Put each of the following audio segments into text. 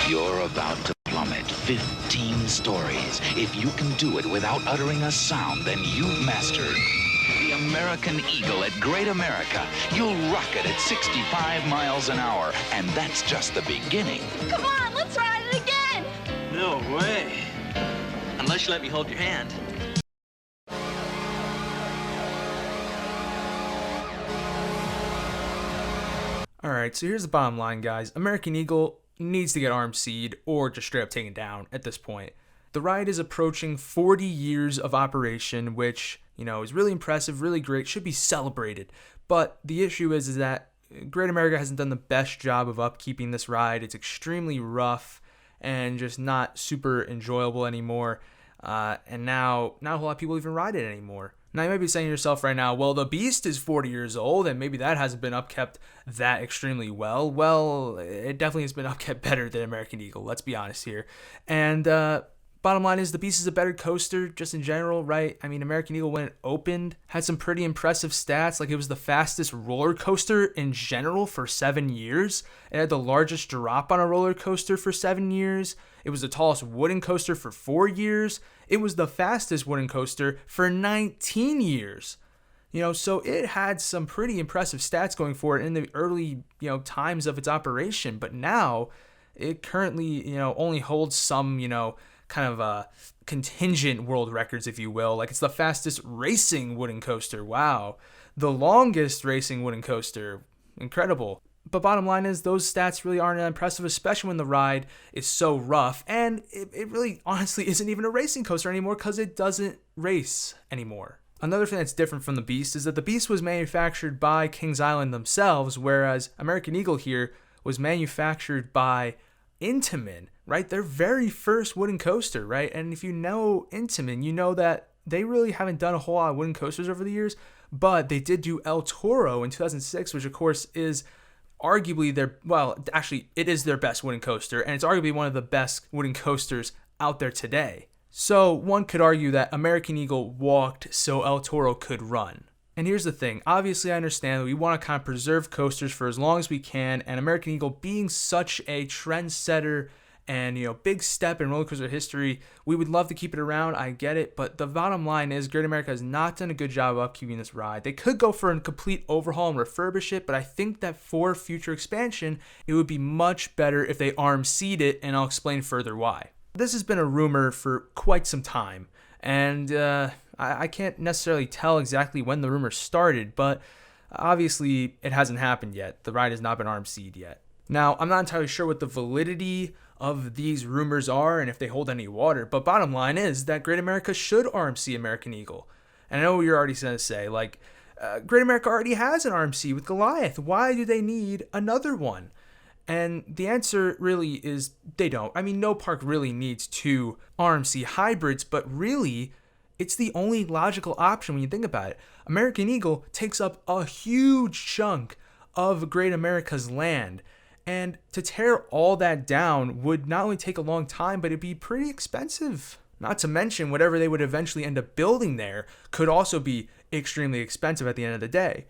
You're about to plummet 15 stories. If you can do it without uttering a sound, then you've mastered the American Eagle at Great America. You'll rocket at 65 miles an hour, and that's just the beginning. Come on, let's ride it again! No way. Unless you let me hold your hand. Alright, so here's the bottom line, guys. American Eagle needs to get RMC'd or just straight up taken down at this point. The ride is approaching 40 years of operation, which, is really impressive, really great, should be celebrated. But the issue is that Great America hasn't done the best job of upkeeping this ride. It's extremely rough and just not super enjoyable anymore. And now not a whole lot of people even ride it anymore. Now, you might be saying to yourself right now, well, the Beast is 40 years old, and maybe that hasn't been upkept that extremely well. Well, it definitely has been upkept better than American Eagle, let's be honest here. And bottom line is the Beast is a better coaster just in general, right? I mean, American Eagle, when it opened, had some pretty impressive stats. Like, it was the fastest roller coaster in general for 7 years. It had the largest drop on a roller coaster for 7 years. It was the tallest wooden coaster for 4 years. It was the fastest wooden coaster for 19 years. So it had some pretty impressive stats going for it in the early, times of its operation. But now it currently, only holds some, kind of contingent world records, if you will. Like, it's the fastest racing wooden coaster. Wow. The longest racing wooden coaster. Incredible. But bottom line is those stats really aren't that impressive, especially when the ride is so rough. And it really honestly isn't even a racing coaster anymore because it doesn't race anymore. Another thing that's different from the Beast is that the Beast was manufactured by Kings Island themselves, whereas American Eagle here was manufactured by Intamin, right? Their very first wooden coaster, right? And if you know Intamin, you know that they really haven't done a whole lot of wooden coasters over the years, but they did do El Toro in 2006, which of course is arguably it is their best wooden coaster, and it's arguably one of the best wooden coasters out there today. So one could argue that American Eagle walked so El Toro could run. And here's the thing, obviously I understand that we want to kind of preserve coasters for as long as we can, and American Eagle being such a trendsetter and big step in roller coaster history, we would love to keep it around. I get it, but the bottom line is Great America has not done a good job of upkeeping this ride. They could go for a complete overhaul and refurbish it, but I think that for future expansion, it would be much better if they RMC'd it, and I'll explain further why. This has been a rumor for quite some time, and I can't necessarily tell exactly when the rumor started, but obviously it hasn't happened yet. The ride has not been RMC'd yet. Now, I'm not entirely sure what the validity of these rumors are and if they hold any water, but bottom line is that Great America should RMC American Eagle. And I know what you're already going to say, Great America already has an RMC with Goliath. Why do they need another one? And the answer really is they don't. I mean, no park really needs two RMC hybrids, but really, it's the only logical option when you think about it. American Eagle takes up a huge chunk of Great America's land. And to tear all that down would not only take a long time, but it'd be pretty expensive. Not to mention, whatever they would eventually end up building there could also be extremely expensive at the end of the day.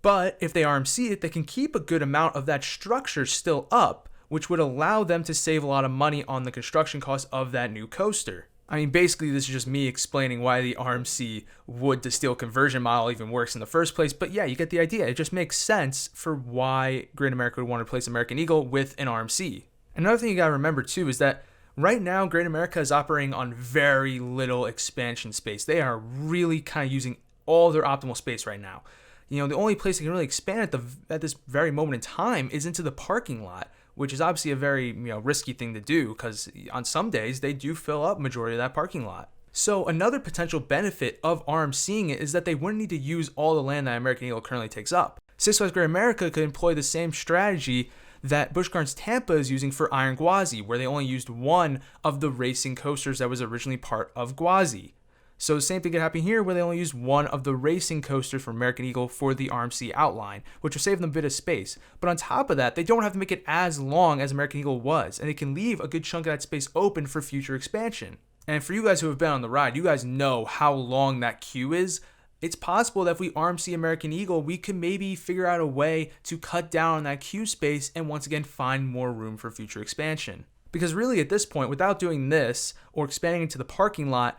But if they RMC it, they can keep a good amount of that structure still up, which would allow them to save a lot of money on the construction cost of that new coaster. I mean, basically, this is just me explaining why the RMC wood to steel conversion model even works in the first place. But yeah, you get the idea. It just makes sense for why Great America would want to replace American Eagle with an RMC. Another thing you got to remember, too, is that right now, Great America is operating on very little expansion space. They are really kind of using all their optimal space right now. The only place they can really expand at this very moment in time is into the parking lot, which is obviously a very risky thing to do because on some days they do fill up majority of that parking lot. So another potential benefit of RMCing it is that they wouldn't need to use all the land that American Eagle currently takes up. Six Flags Great America could employ the same strategy that Busch Gardens Tampa is using for Iron Gwazi, where they only used one of the racing coasters that was originally part of Gwazi. So the same thing could happen here where they only use one of the racing coasters from American Eagle for the RMC outline, which will save them a bit of space. But on top of that, they don't have to make it as long as American Eagle was, and they can leave a good chunk of that space open for future expansion. And for you guys who have been on the ride, you guys know how long that queue is. It's possible that if we RMC American Eagle, we can maybe figure out a way to cut down on that queue space and once again find more room for future expansion. Because really at this point, without doing this or expanding into the parking lot,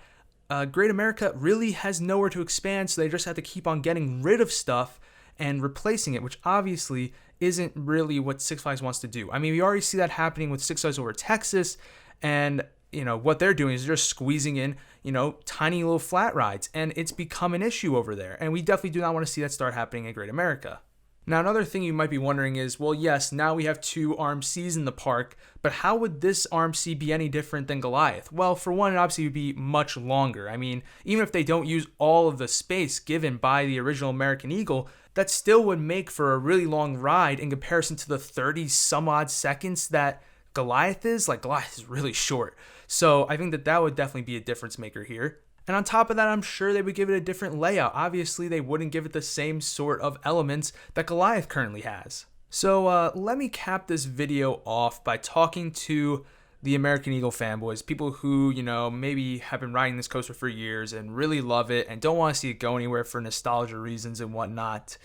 Great America really has nowhere to expand, so they just have to keep on getting rid of stuff and replacing it, which obviously isn't really what Six Flags wants to do. I mean, we already see that happening with Six Flags Over Texas, and what they're doing is they're just squeezing in, tiny little flat rides, and it's become an issue over there. And we definitely do not want to see that start happening at Great America. Now, another thing you might be wondering is, well, yes, now we have 2 RMCs in the park, but how would this RMC be any different than Goliath? Well, for one, it obviously would be much longer. I mean, even if they don't use all of the space given by the original American Eagle, that still would make for a really long ride in comparison to the 30 some odd seconds that Goliath is. Like, Goliath is really short. So I think that would definitely be a difference maker here. And on top of that, I'm sure they would give it a different layout. Obviously, they wouldn't give it the same sort of elements that Goliath currently has. So let me cap this video off by talking to the American Eagle fanboys, people who, maybe have been riding this coaster for years and really love it and don't want to see it go anywhere for nostalgia reasons and whatnot.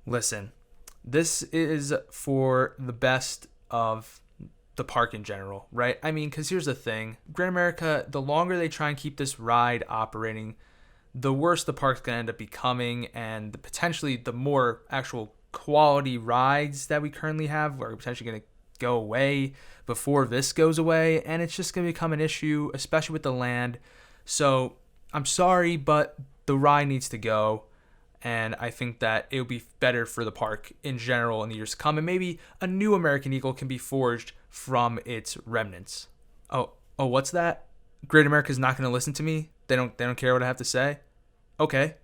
Listen, this is for the best of the park in general, right? I mean, because here's the thing. Great America, the longer they try and keep this ride operating, the worse the park's going to end up becoming, and potentially the more actual quality rides that we currently have are potentially going to go away before this goes away, and it's just going to become an issue, especially with the land. So I'm sorry, but the ride needs to go. And I think that it would be better for the park in general in the years to come. And maybe a new American Eagle can be forged from its remnants. Oh, what's that? Great America's not going to listen to me? They don't care what I have to say? Okay.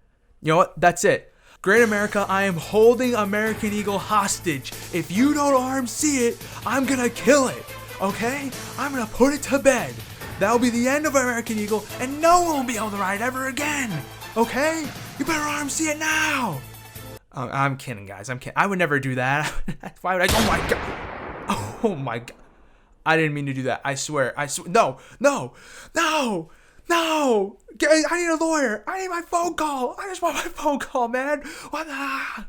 You know what? That's it. Great America, I am holding American Eagle hostage. If you don't RMC it, I'm going to kill it. Okay? I'm going to put it to bed. That'll be the end of American Eagle, and no one will be able to ride ever again. Okay? You better RMC it now! I'm kidding, guys. I'm kidding. I would never do that. Why would I? Oh my god! Oh my god! I didn't mean to do that. I swear. No! I need a lawyer. I need my phone call. I just want my phone call, man. What the?